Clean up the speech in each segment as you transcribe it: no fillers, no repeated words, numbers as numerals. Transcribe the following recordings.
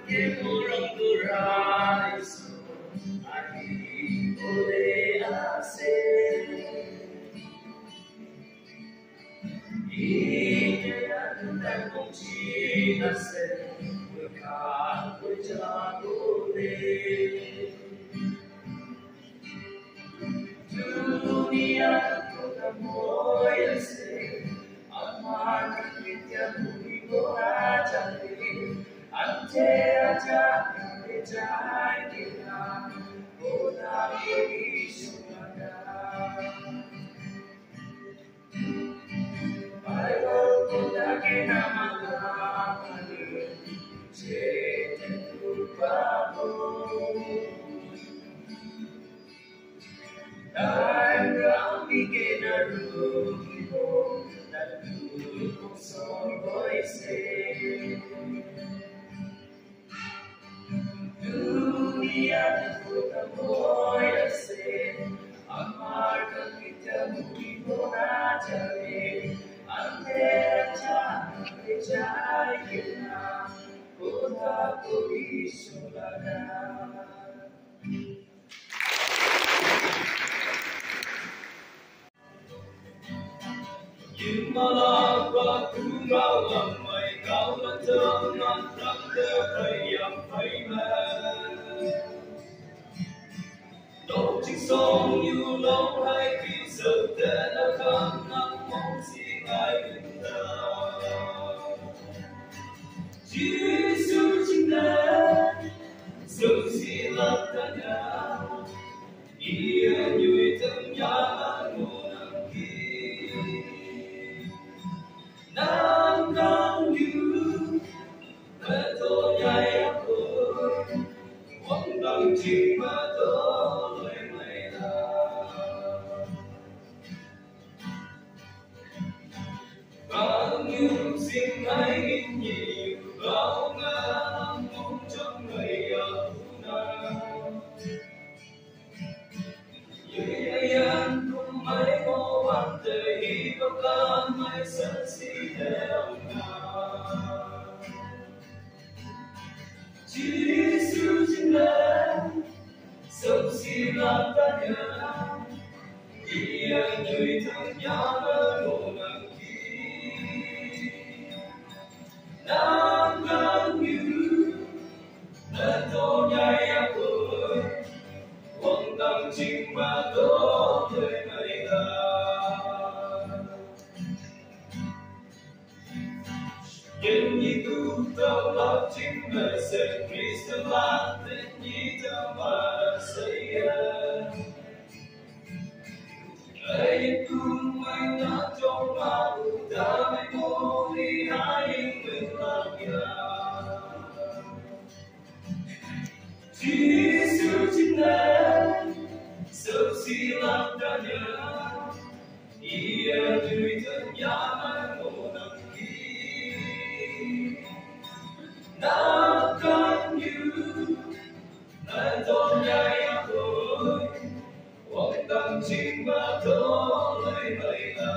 que moram do raízo, aqui poder ser. E que a tanta contida ser, o carro já poder. Dunia toda moia ser, amar que te amigo aja ante aja kejai kita, boda isumada. Bible boda kena makani, cete tupamu. Dan kami kena rugimu dan dukung sorboise. Dunia kota moya se, amarkan kita mukimu najari, ante aja kejai kita, kota kodi surga. Nhưng mà là qua cứ ngao lòng mày cao lên thương ngăn thắng đưa thầy dầm thấy mẹ đâu chính sống như lâu hay khi giờ thế đã khăn nắng mong gì ngài bình thường Jesus chính đến sự gì lập ta nhà ia như từng nhà Nam Nam You, Beto Yaya Pur, Wang Dang Ching Ma Do Lai Mai La. Bao nhiêu sinh hay in nhiều, bao ngàn mong trong ngày ở nào. Như anh cũng mấy cô bạn đời hi có can mấy sân si theo nào. Jesus chính là sâu si làm ta nhớ, ý anh người thương nhớ ngộ nặng khi. Nam Nam You, đã tô nhai áp ơi, Quang Đăng Chinh Ma Đô Lời Ngày Ta. Nhân Nhi Tu Tao Lạp Chính Lời Sẽ Christ Lạp Tên Nhi Tao Mà Xây Hãy cùng anh đã cho mà ta hãy vô đi hãy mình lạc nhà. Jesus chính là sâu si làm ta nhớ, ia người thân nhã ngộ nặng khi. Nam Nam You, Nam tôn nhai tôi, Quang Đăng Chinh Ma Đô Lai Mai La.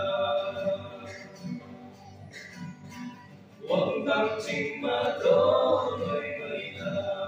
Quang Đăng Chinh Ma Đô Lai Mai La.